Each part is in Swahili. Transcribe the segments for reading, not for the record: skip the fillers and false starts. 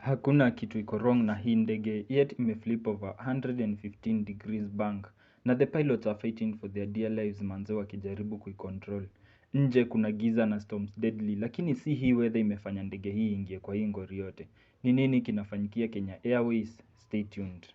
Hakuna kitu iko wrong na hii ndege, yet imeflip over 115 degrees bank na the pilots are fighting for their dear lives manze wakijaribu kuicontrol. Nje kuna giza na storms deadly, lakini si hii weather imefanya ndege hii ingie kwa hii ngori yote. Ni nini kinafanyikia Kenya Airways? Stay tuned.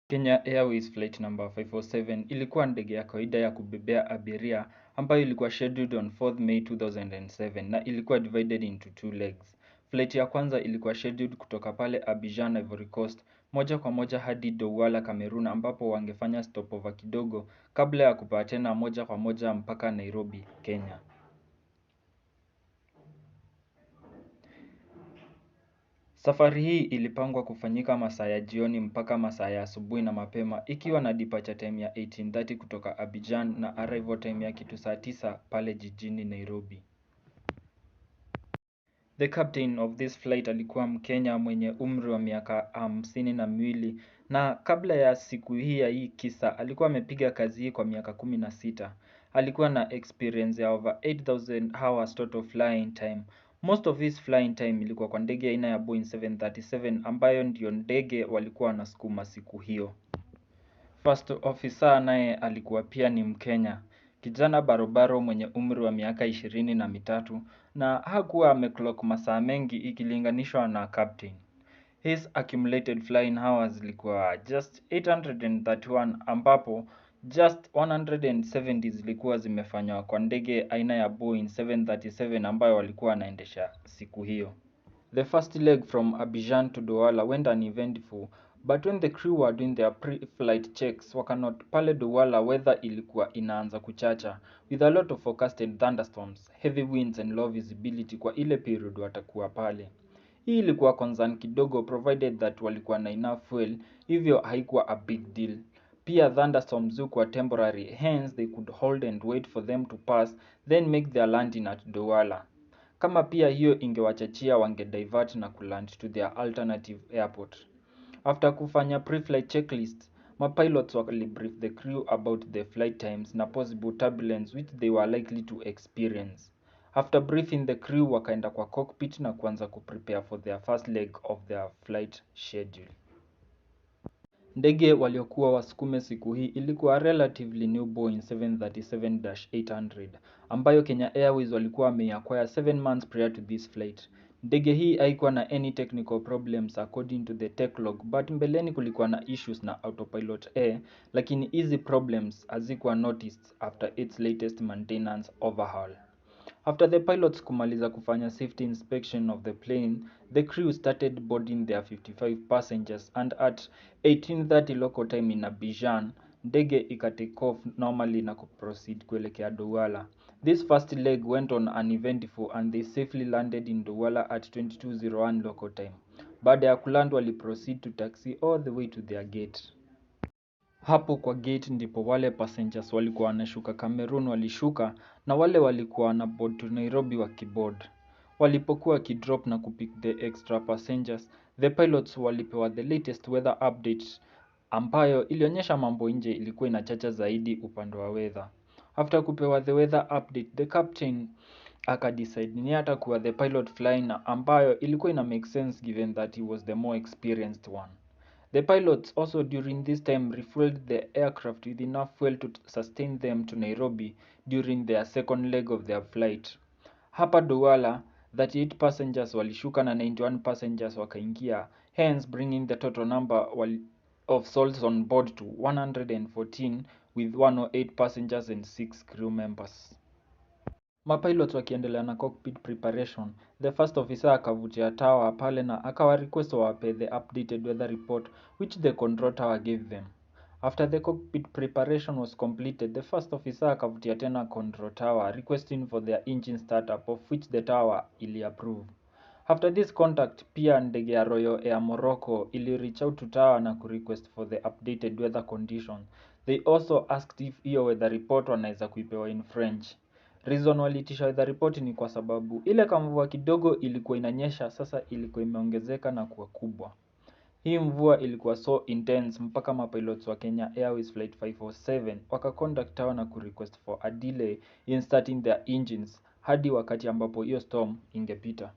Kenya Airways flight number 547 ilikuwa ndege ya kawaida ya kubebea abiria ambayo ilikuwa scheduled on 4th May 2007 na ilikuwa divided into two legs. Flight ya kwanza ilikuwa scheduled kutoka pale Abidjan, Ivory Coast, moja kwa moja hadi Douala, Cameroon ambapo wangefanya stopover kidogo kabla ya kupaa tena moja kwa moja mpaka Nairobi, Kenya. Safari hii ilipangwa kufanyika masaa ya jioni mpaka masaa ya asubuhi na mapema ikiwa na departure time ya 18:30 kutoka Abidjan na arrival time ya kitu saa 9 pale jijini Nairobi. The captain of this flight alikuwa Mkenya mwenye umri wa miaka 52 na kabla ya siku hii ya hii kisa alikuwa amepiga kazi hii kwa miaka 16. Alikuwa na experience ya over 8,000 hours total flying time. Most of his flying time ilikuwa kwa ndege aina ya Boeing 737 ambayo ndiyo ndege walikuwa wanasukuma siku hiyo. First officer naye alikuwa pia ni Mkenya, kijana barobaro mwenye umri wa miaka 23 na hakuwa ameclock masaa mengi ikilinganishwa na captain. His accumulated flying hours zilikuwa just 831 ambapo just 170 zilikuwa zimefanywa kwa ndege aina ya Boeing 737 ambayo walikuwa wanaendesha siku hiyo. The first leg from Abidjan to Douala went uneventful, but when the crew were doing their pre-flight checks, wakanot pale Douala weather ilikuwa inaanza kuchacha with a lot of forecasted thunderstorms, heavy winds and low visibility kwa ile period watakuwa pale. Hii ilikuwa concern kidogo provided that walikuwa na enough fuel, hivyo haikuwa a big deal. Pia thunderstorms zilikuwa temporary, hence they could hold and wait for them to pass, then make their landing at Douala. Kama pia hiyo ingewachachia wangedivert na kuland to their alternative airport. After kufanya pre-flight checklist, mapilots walibrief the crew about the flight times na possible turbulence which they were likely to experience. After briefing the crew wakaenda kwa cockpit na kuanza kuprepare for their first leg of their flight schedule. Ndege waliokuwa wasukume siku hii ilikuwa relatively new Boeing 737-800 ambayo Kenya Airways walikuwa wameacquire 7 months prior to this flight. Ndege hii haikuwa na any technical problems according to the tech log, but mbeleni kulikuwa na issues na autopilot A, lakini easy problems hazikuwa noticed after its latest maintenance overhaul. After the pilots kumaliza kufanya safety inspection of the plane, the crew started boarding their 55 passengers and at 18:30 local time in Abidjan, ndege ikatake off normally na kuproceed kuelekea Douala. This first leg went on uneventful and they safely landed in Douala at 22:01 local time. Baada ya kuland waliproceed to taxi all the way to their gate. Hapo kwa gate ndipo wale passengers walikuwa wanashuka Cameroon walishuka na wale walikuwa wanaboard to Nairobi wakiboard. Walipokuwa wakidrop na kupick the extra passengers, the pilots walipewa the latest weather update ambayo ilionyesha mambo nje ilikuwa inachacha zaidi upande wa weather. After kupewa the weather update, the captain akadecide ni atakuwa the pilot flying na ambayo ilikuwa ina make sense given that he was the more experienced one. The pilots also during this time refueled the aircraft with enough fuel to sustain them to Nairobi during their second leg of their flight. Hapa Douala, 38 passengers walishuka na 91 passengers wakaingia, hence bringing the total number of souls on board to 114 with 108 passengers and 6 crew members. Mapilots wakiendelea na cockpit preparation, the first officer akavutia tower pale na akawa request wawape the updated weather report which the control tower gave them. After the cockpit preparation was completed, the first officer akavutia tena control tower requesting for their engine startup of which the tower ili approve. After this contact, pia ndege ya Royal Air Morocco ili reach out to tower na kurequest for the updated weather condition. They also asked if hiyo weather report wanaweza kuipewa in French. Reason waliitisha weather report ni kwa sababu ile kamvua kidogo ilikuwa inanyesha sasa ilikuwa imeongezeka na kuwa kubwa. Hii mvua ilikuwa so intense mpaka mapilots wa Kenya Airways Flight 547 wakacontact tower na kurequest for a delay in starting their engines hadi wakati ambapo hiyo storm ingepita.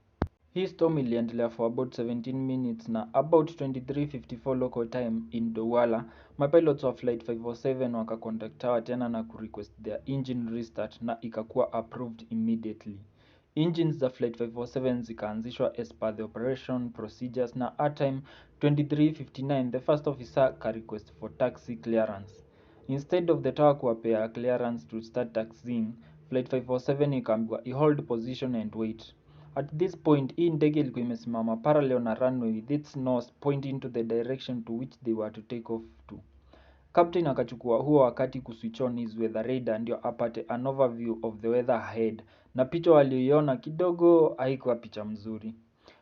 Hii storm iliendelea for about 17 minutes na about 23:54 local time in Douala, mapilots wa Flight 547 wakacontact tower tena na kurequest their engine restart na ikakuwa approved immediately. Engines za Flight 547 zikaanzishwa as per the operation procedures na at time 23:59 the first officer ka request for taxi clearance. Instead of the tower kuwapea clearance to start taxiing, Flight 547 ikaambiwa hold position and wait. At this point, hii ndege ilikuwa imesimama parallel na runway with its nose pointing to the direction to which they were to take off to. Captain akachukua huo wakati kuswitch on his weather radar ndio apate an overview of the weather ahead, na picha walioiona kidogo haikuwa picha mzuri.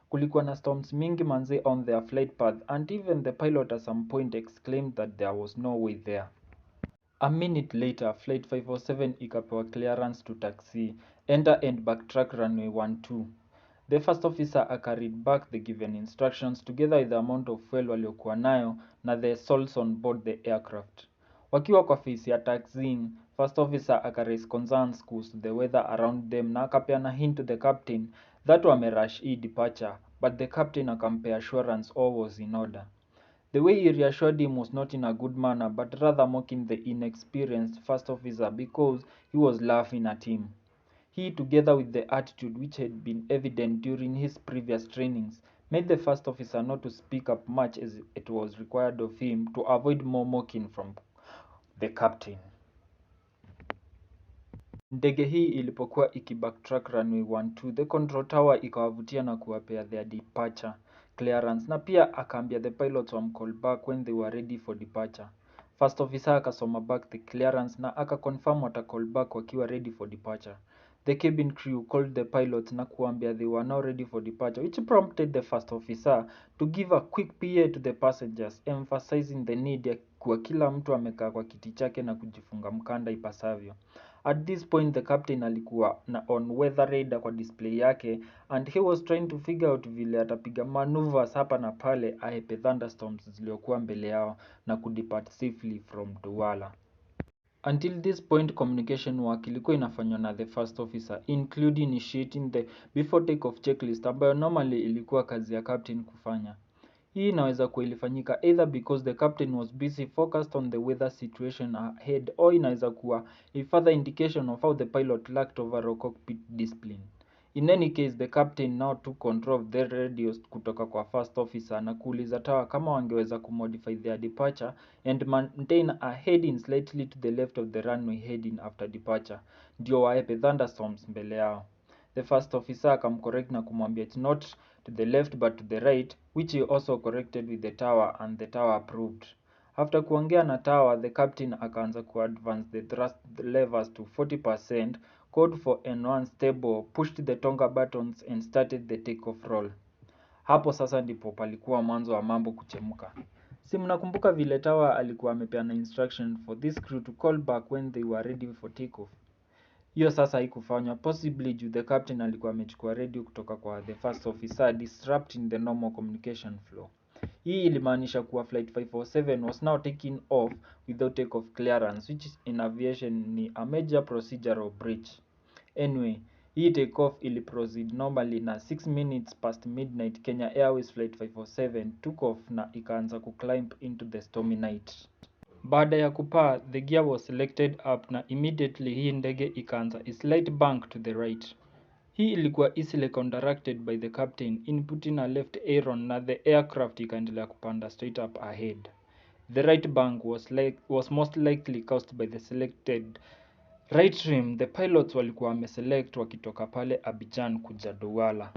Kulikuwa na storms mingi manze on their flight path and even the pilot at some point exclaimed that there was no way there. A minute later, Flight 547 ikapewa clearance to taxi, enter and backtrack runway 12. The first officer akaread back the given instructions together with the amount of fuel waliokuwa nayo na the souls on board the aircraft. Wakiwa kwa face ya taxiing, first officer akaraise concerns kuhusu the weather around them na akapeana hint to the captain that wamerush hii departure, but the captain akampea assurance all was in order. The way he reassured him was not in a good manner, but rather mocking the inexperienced first officer because he was laughing at him. He, together with the attitude which had been evident during his previous trainings, made the first officer not to speak up much as it was required of him to avoid more mocking from the captain. Ndege hii ilipokuwa ikibacktrack runway 12, the control tower ikawavutia na kuwapea their departure clearance na pia akaambia the pilots wamcall back when they were ready for departure. First officer akasoma back the clearance na akaconfirm watacall back wakiwa ready for departure. The cabin crew called the pilots na kuambia they were now ready for departure, which prompted the first officer to give a quick PA to the passengers, emphasizing the need ya kuwa kila mtu amekaa kwa kiti chake na kujifunga mkanda ipasavyo. At this point the captain alikuwa na on weather radar kwa display yake and he was trying to figure out vile atapiga maneuvers hapa na pale ahepe thunderstorms ziliokuwa mbele yao na kudepart safely from Douala. Until this point communication work ilikuwa inafanywa na the first officer, including initiating the before take-off checklist ambayo normally ilikuwa kazi ya captain kufanya. Hii inaweza kuwa ilifanyika either because the captain was busy focused on the weather situation ahead, or inaweza kuwa a further indication of how the pilot lacked overall cockpit discipline. In any case, the captain now took control of the radios kutoka kwa first officer na kuuliza tower kama wangeweza kumodify their departure and maintain a heading slightly to the left of the runway heading after departure, ndio waepe thunderstorms mbele yao. The first officer akamcorrect na kumwambia it's not to the left but to the right, which he also corrected with the tower and the tower approved. After kuongea na tower, the captain akaanza kuadvance the thrust levers to 40%, called for N1 stable, pushed the tonga buttons and started the takeoff roll. Hapo sasa ndipo palikuwa mwanzo wa mambo kuchemuka. Si mnakumbuka vile tower alikuwa amepeana instruction for this crew to call back when they were ready for takeoff? Hiyo sasa haikufanywa, possibly due the captain alikuwa amechukua radio kutoka kwa the first officer, disrupting the normal communication flow. Hii ilimaanisha kuwa flight 547 was now taking off without takeoff clearance, which in aviation ni a major procedural breach. Anyway, hii takeoff ili proceed normally na 6 minutes past midnight Kenya Airways flight 547 took off na ikaanza kuclimb into the stormy night. Baada ya kupaa, the gear was selected up na immediately hii ndege ikaanza a slight bank to the right. Hii ilikuwa easily counteracted by the captain inputting a left aileron na the aircraft ikaendelea kupanda straight up ahead. The right bank was most likely caused by the selected right trim the pilots walikuwa wameselect wakitoka pale Abidjan kuja Douala.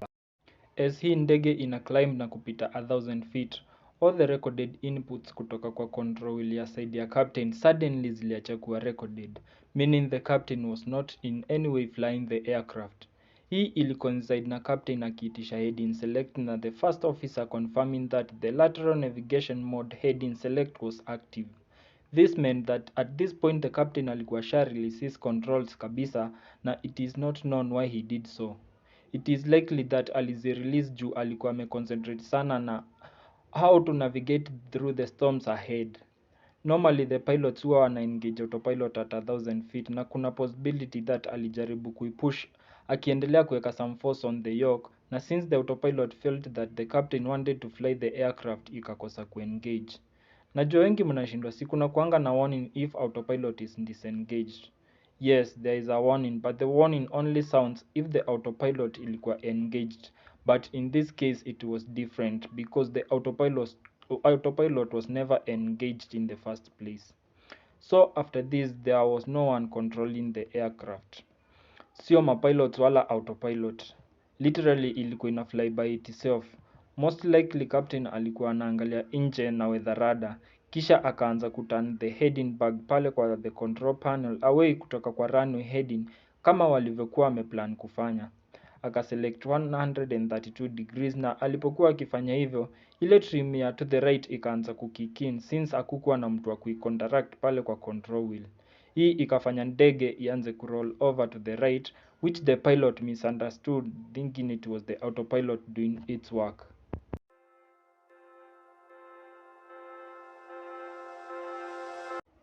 As hii ndege ina climb na kupita 1000 feet, all the recorded inputs kutoka kwa control wheel ya side ya captain suddenly ziliacha kuwa recorded, meaning the captain was not in any way flying the aircraft. Hii ilicoincide na captain akiitisha heading select na the first officer confirming that the lateral navigation mode heading select was active. This meant that at this point the captain alikuwa release his controls kabisa, na it is not known why he did so. It is likely that alizi-release juu alikuwa ameconcentrate sana na how to navigate through the storms ahead. Normally the pilots huwa wana engage autopilot at 1000 feet, na kuna possibility that alijaribu kuipush akiendelea kuweka some force on the yoke, na since the autopilot felt that the captain wanted to fly the aircraft ikakosa kuengage. Najua wengi mnashindwa, si kuna kuanga na warning if autopilot is disengaged. Yes, there is a warning, but the warning only sounds if the autopilot ilikuwa engaged. But in this case it was different because the autopilot was never engaged in the first place. So after this there was no one controlling the aircraft. Sio mapilots wala autopilot. Literally ilikuwa ina fly by itself. Most likely captain alikuwa anaangalia nje na weather radar, kisha akaanza kuturn the heading bag pale kwa the control panel away kutoka kwa runway heading kama walivyokuwa wameplan kufanya. Akaselect 132 degrees, na alipokuwa akifanya hivyo, ile trim ya to the right ikaanza kukick in since hakukuwa na mtu wa kuicontract pale kwa control wheel. Hii ikafanya ndege ianze kuroll over to the right, which the pilot misunderstood, thinking it was the autopilot doing its work.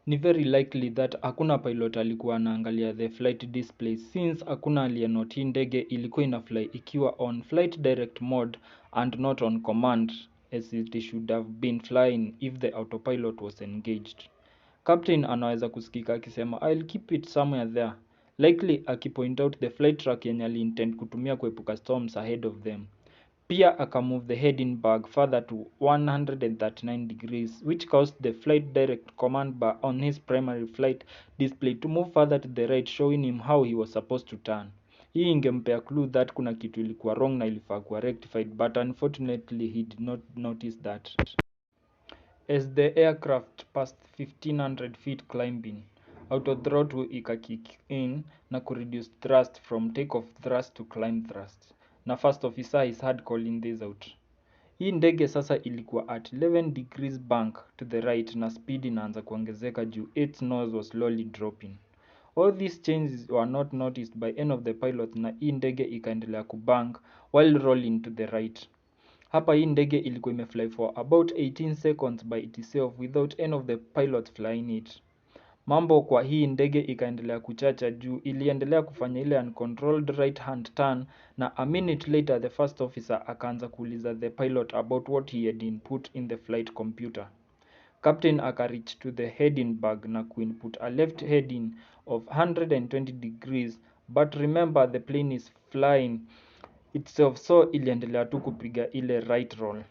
Ni very likely that hakuna pilot alikuwa anaangalia the flight display since hakuna aliyenote hii ndege ilikuwa ina fly ikiwa on flight direct mode and not on command as it should have been flying if the autopilot was engaged. Captain anaweza kusikika akisema I'll keep it somewhere there, likely akipoint out the flight track yenye aliintend kutumia kuepuka storms ahead of them. Pia akamove the heading bag further to 139 degrees, which caused the flight direct command bar on his primary flight display to move further to the right, showing him how he was supposed to turn. Hii ingempea clue that kuna kitu ilikuwa wrong na ilifaa kuwa rectified, but unfortunately he did not notice that. As the aircraft passed 1500 feet climbing, autothrottle ika-kick in na kureduce thrust from takeoff thrust to climb thrust. Na first officer is hard calling this out. Hii ndege sasa ilikuwa at 11 degrees bank to the right na speed inaanza kuongezeka juu its nose was slowly dropping. All these changes were not noticed by any of the pilots, na hii ndege ikaendelea kubank while rolling to the right. Hapa hii ndege ilikuwa imefly for about 18 seconds by itself without any of the pilots flying it. Mambo kwa hii ndege ikaendelea kuchacha juu iliendelea kufanya ile uncontrolled right hand turn, na a minute later the first officer akaanza kuuliza the pilot about what he had input in the flight computer. Captain akareach to the heading bag na kuinput a left heading of 120 degrees, but remember the plane is flying itself, so iliendelea tu kupiga ile right roll.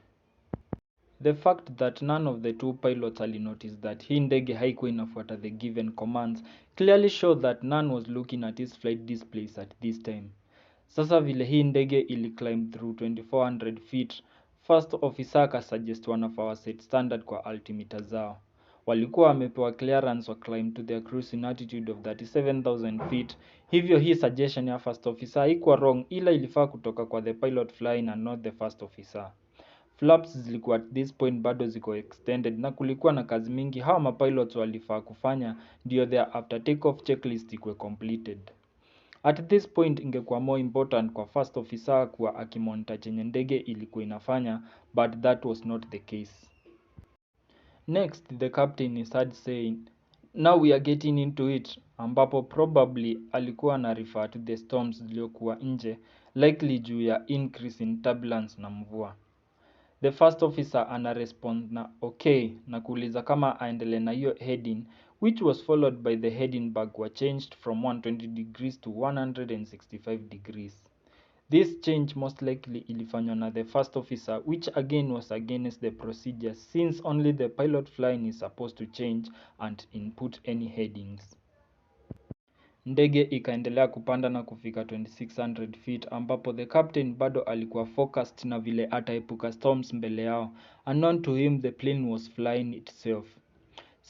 The fact that none of the two pilots alinotice that hii ndege haikuwa inafuata the given commands clearly showed that none was looking at his flight displays at this time. Sasa vile hii ndege iliclimb through 2400 feet, first officer akasuggest wanafaa waset standard kwa altimeter zao. Walikuwa wamepewa clearance wa climb to their cruising altitude of 37,000 feet. Hivyo hii suggestion ya first officer haikuwa wrong, ila ilifaa kutoka kwa the pilot flying and not the first officer. Flaps zilikuwa at this point bado ziko extended, na kulikuwa na kazi mingi hawa mapilots walifaa kufanya ndio their after takeoff checklist ikuwe completed. At this point ingekuwa more important kwa first officer kuwa akimonitor chenye ndege ilikuwa inafanya, but that was not the case. Next, the captain is heard saying, now we are getting into it, ambapo probably alikuwa na refer to the storms ziliokuwa nje, likely juu ya increase in turbulence na mvua. The first officer ana respond na okay na kuuliza kama aendelee na hiyo heading, which was followed by the heading bag were changed from 120 degrees to 165 degrees. This change most likely ilifanywa na the first officer, which again was against the procedure since only the pilot flying is supposed to change and input any headings. Ndege ikaendelea kupanda na kufika 2600 feet, ambapo the captain bado alikuwa focused na vile ataepuka storms mbele yao. Unknown to him the plane was flying itself.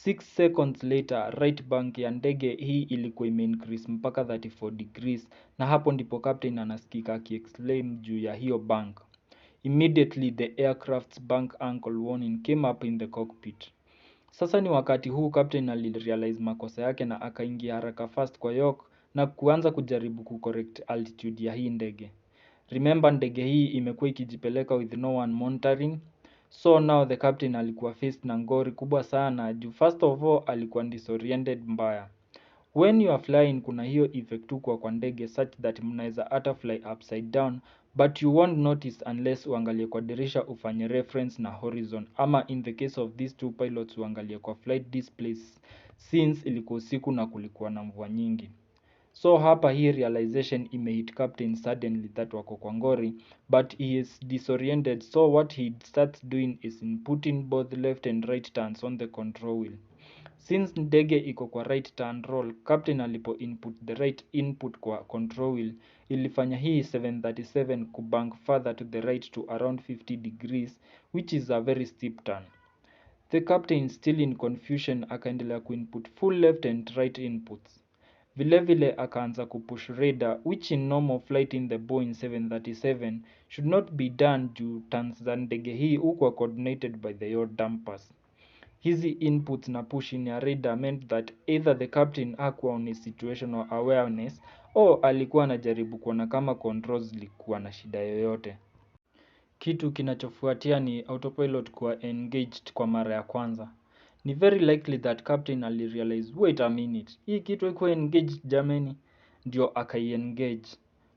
6 seconds later, right bank ya ndege hii ilikuwa imeincrease mpaka 34 degrees, na hapo ndipo captain anasikika akiexclaim juu ya hiyo bank. Immediately the aircraft's bank angle warning came up in the cockpit. Sasa ni wakati huu captain alirealize makosa yake na akaingia haraka fast kwa York na kuanza kujaribu kucorrect altitude ya hii ndege. Remember, ndege hii imekuwa ikijipeleka with no one monitoring. So now the captain alikuwa faced na ngori kubwa sana juu first of all alikuwa disoriented mbaya. When you are flying kuna hiyo effect tu kwa ndege such that mnaweza hata fly upside down, but you won't notice unless uangalie kwa dirisha ufanye reference na horizon, ama in the case of these two pilots uangalie kwa flight displays since ilikuwa usiku na kulikuwa na mvua nyingi. So hapa hii realization imehit captain suddenly that wako kwa ngori, but he is disoriented, so what he starts doing is inputting both left and right turns on the control wheel. Since ndege iko kwa right turn roll, captain alipo input the right input kwa control wheel, ilifanya hii 737 kubank further to the right to around 50 degrees, which is a very steep turn. The captain, still in confusion, akaendelea kuinput full left and right inputs. Vile akaanza kupush radar, which in normal flight in the Boeing 737 should not be done due turns za ndege hii hukuwa coordinated by the yaw dampers. Hizi inputs na push in ya radar meant that either the captain hakuwa on his situational awareness or alikuwa anajaribu kuona kama controls zilikuwa na shida yoyote. Kitu kinachofuatia ni autopilot kuwa engaged kwa mara ya kwanza. Ni very likely that captain alirealize, wait a minute, hii kitu ikuwa engaged jameni, ndio akai-engage.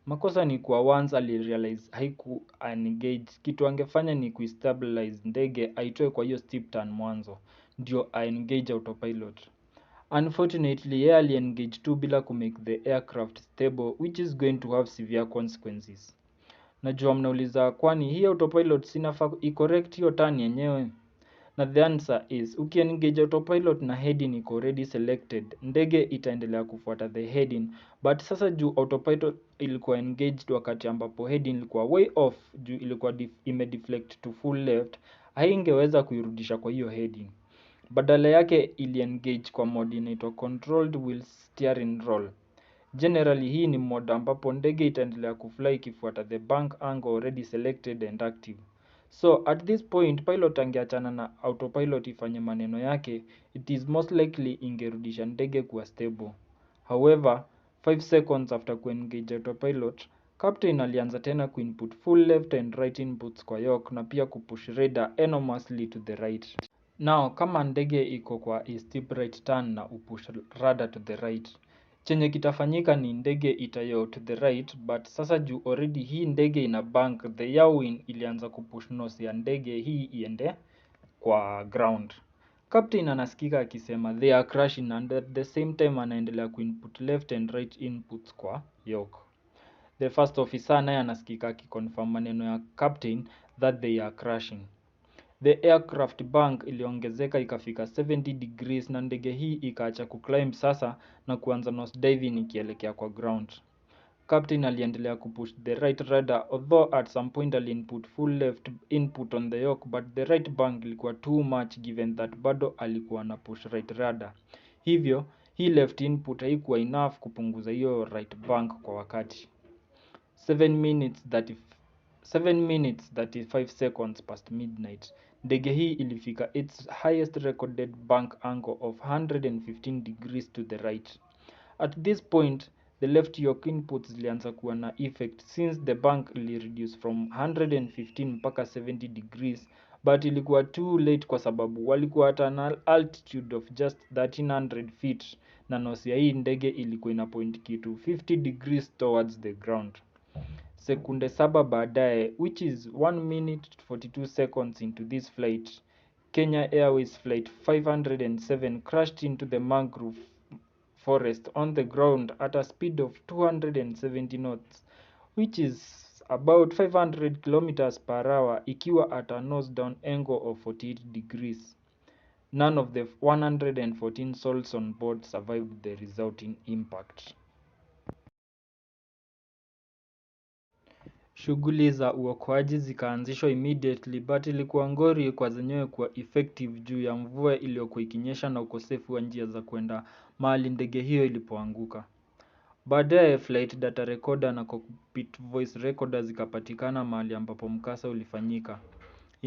Makosa ni kwa once alirealize haiku engage, kitu angefanya ni kuistabilize ndege aitoe kwa hiyo steep turn mwanzo, ndio engage autopilot. Unfortunately, yeye ali-engage tu bila kumake the aircraft stable, which is going to have severe consequences. Najua mnauliza kwani hii autopilot sinafaa i-correct hiyo turn yenyewe? Na the answer is, ukiengage autopilot na heading iko already selected, ndege itaendelea kufuata the heading, but sasa juu autopilot ilikuwa engaged wakati ambapo heading ilikuwa way off juu ilikuwa imedeflect to full left, haingeweza kuirudisha kwa hiyo heading. Badala yake ili-engage kwa mode inaitwa controlled wheel steering roll. Generally hii ni mode ambapo ndege itaendelea kufly ikifuata the bank angle already selected and active. So at this point pilot angeachana na autopilot ifanye maneno yake, it is most likely ingerudisha ndege kuwa stable. However, 5 seconds after kuengage autopilot, captain alianza tena kuinput full left and right inputs kwa York na pia kupush radar enormously to the right. Now, kama ndege iko kwa a steep right turn na upush radar to the right, chenye kitafanyika ni ndege itayaw to the right, but sasa juu already hii ndege ina bank, the yawing ilianza kupush nose ya ndege hii iende kwa ground. Captain anasikika akisema they are crashing, and at the same time anaendelea kuinput left and right inputs kwa York. The first officer naye anasikika akiconfirm maneno ya captain that they are crashing. The aircraft bank iliongezeka ikafika 70 degrees na ndege hii ikaacha kuclimb sasa na kuanza nose diving ikielekea kwa ground. Captain aliendelea kupush the right radar, although at some point input full left input on the York, but the right bank ilikuwa too much given that bado alikuwa na push right radar. Hivyo, hii left input haikuwa enough kupunguza hiyo right bank kwa wakati. 7 minutes 35 seconds past midnight, ndege hii ilifika its highest recorded bank angle of 115 degrees to the right. At this point, the left York inputs zilianza kuwa na effect since the bank ili reduce from 115 mpaka 70 degrees, but ilikuwa too late kwa sababu walikuwa at an altitude of just 1300 feet na nose ya hii ndege ilikuwa ina point kitu 50 degrees towards the ground. Sekunde 7 baadaye, which is 1 minute 42 seconds into this flight, Kenya Airways flight 507 crashed into the mangrove forest on the ground at a speed of 270 knots, which is about 500 kilometers per hour, ikiwa at a nose down angle of 48 degrees. None of the 114 souls on board survived the resulting impact. Shughuli za uokoaji zikaanzishwa immediately, but ilikuwa ngori kwa zenyewe kuwa effective juu ya mvua iliyokuwa ikinyesha na ukosefu wa njia za kwenda mahali ndege hiyo ilipoanguka. Baadaye flight data recorder na cockpit voice recorder zikapatikana mahali ambapo mkasa ulifanyika.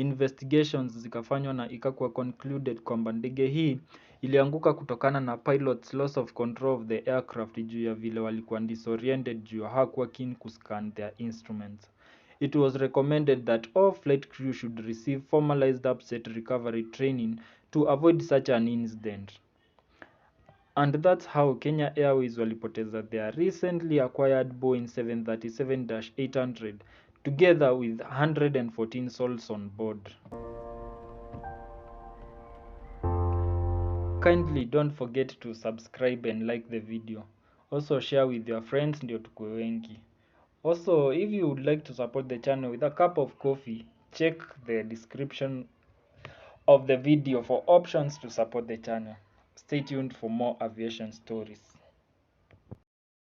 investigations zikafanywa na ikakuwa concluded kwamba ndege hii ilianguka kutokana na pilots loss of control of the aircraft juu ya vile walikuwa disoriented juu hawakuwa keen kuscan their instruments. It was recommended that all flight crew should receive formalized upset recovery training to avoid such an incident. And that's how Kenya Airways walipoteza their recently acquired Boeing 737-800 together with 114 souls on board. Kindly don't forget to subscribe and like the video. Also share with your friends ndio tukue wengi. Also, if you would like to support the channel with a cup of coffee, check the description of the video for options to support the channel. Stay tuned for more aviation stories.